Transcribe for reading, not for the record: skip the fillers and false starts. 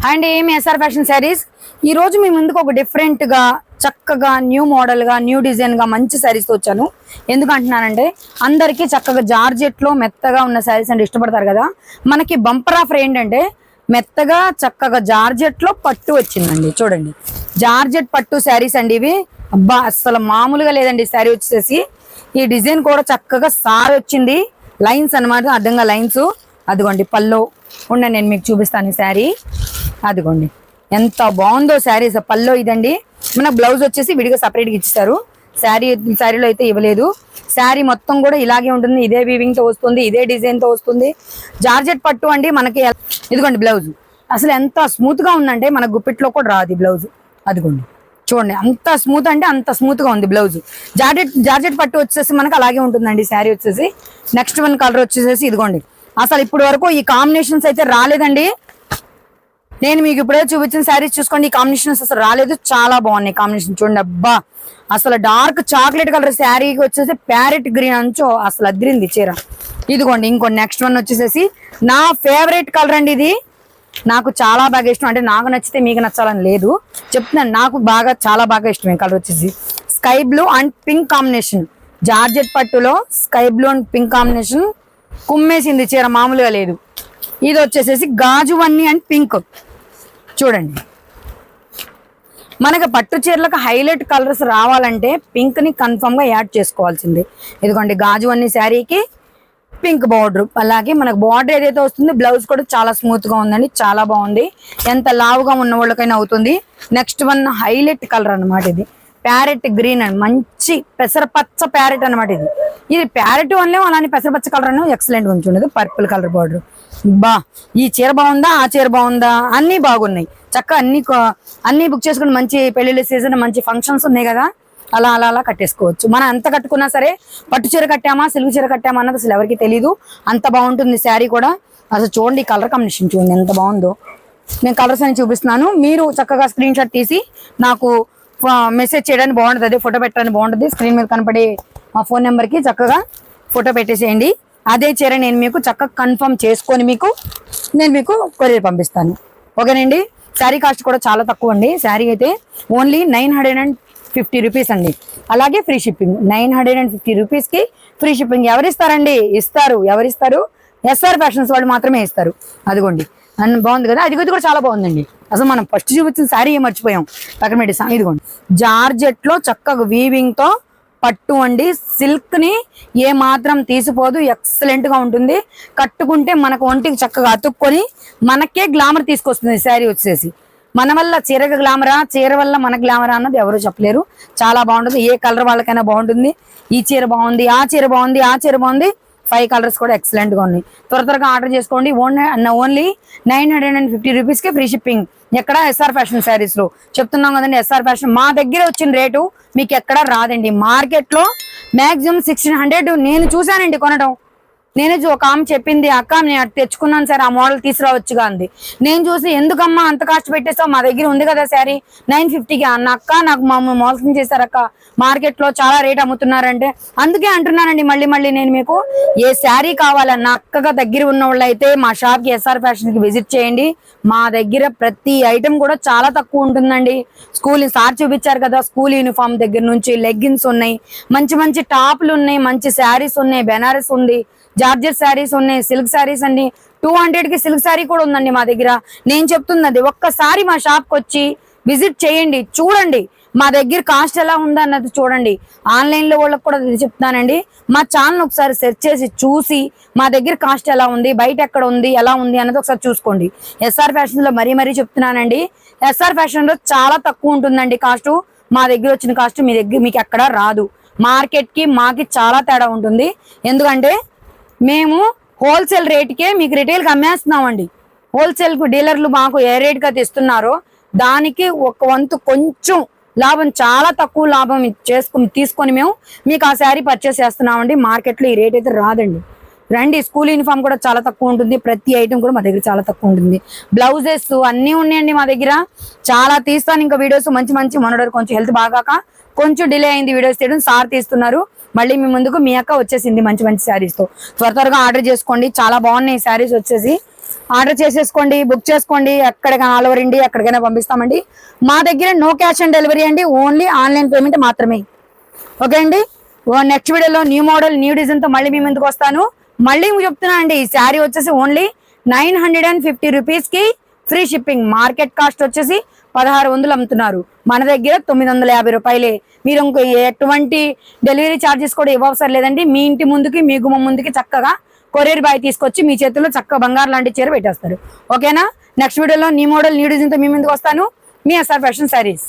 And ఏమి SR fashion saris ఈ రోజు మీ ముందుకు ఒక డిఫరెంట్ గా చక్కగా న్యూ మోడల్ గా న్యూ డిజైన్ గా మంచి శారీస్ వచ్చాను. ఎందుకంటున్నానంటే అందరికీ చక్కగా జార్జెట్ లో మెత్తగా ఉన్న శారీస్ అంటే ఇష్టపడతారు కదా. మనకి బంపర్ ఆఫర్ ఏంటంటే మెత్తగా చక్కగా జార్జెట్ లో పట్టు వచ్చిందండి. చూడండి జార్జెట్ పట్టు శారీస్ అండి ఇవి. అబ్బా అసలు మామూలుగా లేదండి శారీ వచ్చేసి. ఈ డిజైన్ కూడా చక్కగా సారీ వచ్చింది, లైన్స్ అనమాట, అడ్డంగా లైన్స్. అదిగోండి పల్లో ఉండ నేను మీకు చూపిస్తాను ఈ శారీ. అదిగోండి ఎంత బాగుందో శారీస్. పల్లో ఇదండి. మన బ్లౌజ్ వచ్చేసి విడిగా సపరేట్గా ఇచ్చారు. శారీలో అయితే ఇవ్వలేదు. శారీ మొత్తం కూడా ఇలాగే ఉంటుంది, ఇదే వీవింగ్ తో వస్తుంది, ఇదే డిజైన్ తో వస్తుంది. జార్జెట్ పట్టు అండి మనకి. ఇదిగోండి బ్లౌజ్ అసలు ఎంత స్మూత్ గా ఉందంటే మన గుప్పిట్లో కూడా రాదు బ్లౌజ్. అదిగోండి చూడండి అంత స్మూత్ అంటే అంత స్మూత్ గా ఉంది బ్లౌజ్. జార్జెట్ పట్టు వచ్చేసి మనకి అలాగే ఉంటుందండి శారీ వచ్చేసి. నెక్స్ట్ వన్ కలర్ వచ్చేసి ఇదిగోండి. అసలు ఇప్పటి వరకు ఈ కాంబినేషన్స్ అయితే రాలేదండి. నేను మీకు ఇప్పుడే చూపించిన శారీస్ చూసుకోండి, ఈ కాంబినేషన్స్ అసలు రాలేదు. చాలా బాగున్నాయి కాంబినేషన్. చూడండి అబ్బా అసలు డార్క్ చాక్లెట్ కలర్ శారీకి వచ్చేసి ప్యారెట్ గ్రీన్ అంచో అసలు అదిరింది చీర. ఇదిగోండి ఇంకో నెక్స్ట్ వన్ వచ్చేసేసి నా ఫేవరెట్ కలర్ అండి. ఇది నాకు చాలా బాగా ఇష్టం. అంటే నాకు నచ్చితే మీకు నచ్చాలని లేదు, చెప్తున్నాను. నాకు చాలా బాగా ఇష్టం. కలర్ వచ్చేసి sky blue and pink combination. Georgette పట్టులో sky blue and pink combination కుమ్మేసింది చీర, మామూలుగా లేదు. ఇది వచ్చేసేసి గాజు వన్నీ అండ్ పింక్. చూడండి మనకి పట్టు చీరలకు హైలైట్ కలర్స్ రావాలంటే పింక్ ని కన్ఫర్మ్ గా యాడ్ చేసుకోవాల్సింది. ఇదిగోండి గాజు వన్నీ శారీకి పింక్ బార్డర్. అలాగే మనకు బార్డర్ ఏదైతే వస్తుంది బ్లౌజ్ కూడా చాలా స్మూత్ గా ఉందండి, చాలా బాగుంది. ఎంత లావుగా ఉన్న వాళ్ళకైనా అవుతుంది. నెక్స్ట్ వన్ హైలైట్ కలర్ అనమాట. ఇది ప్యారెట్ గ్రీన్ అండ్ మంచి పెసరపచ్చ ప్యారెట్ అనమాట. ఇది ప్యారెట్ వన్లే అలానే పెసరపచ్చ కలర్ అని ఎక్సలెంట్ గా ఉంటుండదు. Purple colour border. బా ఈ చీర బాగుందా, ఆ చీర బాగుందా, అన్ని బాగున్నాయి. చక్కగా అన్ని బుక్ చేసుకుని మంచి పెళ్లిళ్ళ సీజన్ మంచి ఫంక్షన్స్ ఉన్నాయి కదా, అలా అలా అలా కట్టేసుకోవచ్చు. మనం ఎంత కట్టుకున్నా సరే పట్టు చీర కట్టామా సిల్క్ చీర కట్టామా అన్నది అసలు ఎవరికి తెలీదు. అంత బాగుంటుంది శారీ కూడా. అసలు చూడండి కలర్ కాంబినేషన్ చూడండి ఎంత బాగుందో. నేను కలర్స్ అని చూపిస్తున్నాను, మీరు చక్కగా స్క్రీన్ షాట్ తీసి నాకు మెసేజ్ చేయడానికి బాగుంటుంది, అదే ఫోటో పెట్టడానికి బాగుంటుంది. స్క్రీన్ మీద కనపడే మా ఫోన్ నెంబర్కి చక్కగా ఫోటో పెట్టేసేయండి. అదే చీర నేను మీకు చక్కగా కన్ఫర్మ్ చేసుకొని నేను మీకు కొరియర్ పంపిస్తాను. ఓకేనండి. శారీ కాస్ట్ కూడా చాలా తక్కువ అండి. శారీ అయితే ఓన్లీ 950 రూపీస్ అండి. అలాగే ఫ్రీ షిప్పింగ్. 950 రూపీస్కి ఫ్రీ షిప్పింగ్. ఎవరిస్తారండి? ఇస్తారు. ఎవరిస్తారు? ఎస్ఆర్ ఫ్యాషన్స్ వాళ్ళు మాత్రమే ఇస్తారు. అదిగోండి బాగుంది కదా. అది కూడా చాలా బాగుందండి. అసలు మనం ఫస్ట్ చూపించిన శారీ మర్చిపోయాం పక్కన పెట్టేసాం. ఇదిగోండి జార్జెట్ లో చక్కగా వీవింగ్ తో పట్టు అండి. సిల్క్ ని ఏ మాత్రం తీసిపోదు, ఎక్సలెంట్ గా ఉంటుంది. కట్టుకుంటే మనకు ఒంటికి చక్కగా అతుక్కొని మనకే గ్లామర్ తీసుకొస్తుంది శారీ వచ్చేసి. మన వల్ల చీరకు గ్లామరా, చీర వల్ల మన గ్లామరా అన్నది ఎవరు చెప్పలేరు. చాలా బాగుంటుంది. ఏ కలర్ వాళ్ళకైనా బాగుంటుంది. ఈ చీర బాగుంది, ఆ చీర బాగుంది, ఆ చీర బాగుంది. 5 కలర్స్ కూడా ఎక్సలెంట్ గా ఉన్నాయి. త్వరగా ఆర్డర్ చేసుకోండి. ఓన్లీ 950 రూపీస్కే ఫ్రీ షిప్పింగ్. ఎక్కడ? ఎస్ఆర్ ఫ్యాషన్ శారీస్ లో చెప్తున్నాం కదండి. ఎస్ఆర్ ఫ్యాషన్ మా దగ్గర వచ్చిన రేటు మీకు ఎక్కడ రాదండి. మార్కెట్ లో మాక్సిమం 1600 నేను చూసానండి కొనడం. నేనే ఒక ఆమె చెప్పింది, అక్క నేను తెచ్చుకున్నాను సార్, ఆ మోడల్ తీసుకురావచ్చుగా అంది. నేను చూసి ఎందుకమ్మా అంత కాస్ట్ పెట్టేస్తావు, మా దగ్గర ఉంది కదా శారీ 950కి అన్న. అక్క నాకు మోసం చేశారు అక్క, మార్కెట్ లో చాలా రేట్ అమ్ముతున్నారంటే. అందుకే అంటున్నానండి మళ్ళీ నేను మీకు, ఏ శారీ కావాలన్నా అక్కగా దగ్గర ఉన్న వాళ్ళు అయితే మా షాప్ కి ఎస్ఆర్ ఫ్యాషన్ కి విజిట్ చేయండి. మా దగ్గర ప్రతి ఐటమ్ కూడా చాలా తక్కువ ఉంటుందండి. సార్ చూపించారు కదా, స్కూల్ యూనిఫామ్ దగ్గర నుంచి లెగ్గిన్స్ ఉన్నాయి, మంచి టాప్లు ఉన్నాయి, మంచి శారీస్ ఉన్నాయి, బెనారస్ ఉంది, జార్జెట్ శారీస్ ఉన్నాయి, సిల్క్ శారీస్ అండి. 200కి సిల్క్ శారీ కూడా ఉందండి మా దగ్గర. నేను చెప్తున్నది ఒక్కసారి మా షాప్కి వచ్చి విజిట్ చేయండి, చూడండి మా దగ్గర కాస్ట్ ఎలా ఉందన్నది చూడండి. ఆన్లైన్ లో వాళ్ళకి కూడా చెప్తానండి, మా ఛానల్ ఒకసారి సెర్చ్ చేసి చూసి మా దగ్గర కాస్ట్ ఎలా ఉంది, బయట ఎక్కడ ఉంది, ఎలా ఉంది అన్నది ఒకసారి చూసుకోండి. ఎస్ఆర్ ఫ్యాషన్ లో మరీ చెప్తున్నానండి, ఎస్ఆర్ ఫ్యాషన్ లో చాలా తక్కువ ఉంటుందండి కాస్ట్. మా దగ్గర వచ్చిన కాస్ట్ మీకు ఎక్కడ రాదు. మార్కెట్ కి మాకి చాలా తేడా ఉంటుంది. ఎందుకంటే మేము హోల్సేల్ రేట్కే మీకు రిటైల్కి అమ్మేస్తున్నామండి. హోల్సేల్ డీలర్లు మాకు ఏ రేట్గా తెస్తున్నారో దానికి ఒక వంతు కొంచెం లాభం, చాలా తక్కువ లాభం తీసుకొని మేము మీకు ఆ శారీ పర్చేస్ చేస్తున్నామండి. మార్కెట్లో ఈ రేట్ అయితే రాదండి. రండి. స్కూల్ యూనిఫామ్ కూడా చాలా తక్కువ ఉంటుంది. ప్రతి ఐటమ్ కూడా మా దగ్గర చాలా తక్కువ ఉంటుంది. బ్లౌజెస్ అన్నీ ఉన్నాయండి మా దగ్గర. చాలా తీస్తాను ఇంకా వీడియోస్ మంచి మొన్నటి కొంచెం హెల్త్ బాగాక కొంచెం డిలే అయింది వీడియోస్ తీయడం. సార్ తీస్తున్నారు. మళ్ళీ మీ ముందుకు మీ అక్క వచ్చేసింది మంచి శారీస్ తో. త్వరగా ఆర్డర్ చేసుకోండి. చాలా బాగున్నాయి శారీస్ వచ్చేసి. ఆర్డర్ చేసేసుకోండి, బుక్ చేసుకోండి. ఎక్కడికైనా ఆల్ ఓవర్ ఇండియా ఎక్కడికైనా పంపిస్తామండి. మా దగ్గర నో క్యాష్ ఆన్ డెలివరీ అండి, ఓన్లీ ఆన్లైన్ పేమెంట్ మాత్రమే. ఓకే అండి. నెక్స్ట్ వీడియోలో న్యూ మోడల్ న్యూ డిజైన్ తో మళ్ళీ మీ ముందుకు వస్తాను. మళ్ళీ చెప్తున్నా అండి, ఈ శారీ వచ్చేసి ఓన్లీ 950 రూపీస్ కి ఫ్రీ షిప్పింగ్. మార్కెట్ కాస్ట్ వచ్చేసి 1600 అమ్ముతున్నారు, మన దగ్గర 950 రూపాయలే. మీరు ఇంకో ఎటువంటి డెలివరీ ఛార్జెస్ కూడా ఇవ్వవసరం లేదండి. మీ ఇంటి ముందుకి మీ గుమ్మం ముందుకి చక్కగా కొరియర్ బాయ్ తీసుకొచ్చి మీ చేతుల్లో చక్కగా బంగారు లాంటి చీర పెట్టేస్తారు. ఓకేనా. నెక్స్ట్ వీడియోలో న్యూ మోడల్ న్యూ డిజైన్ తో మీ ముందుకు వస్తాను. మీ ఎస్ఆర్ ఫ్యాషన్ శారీస్.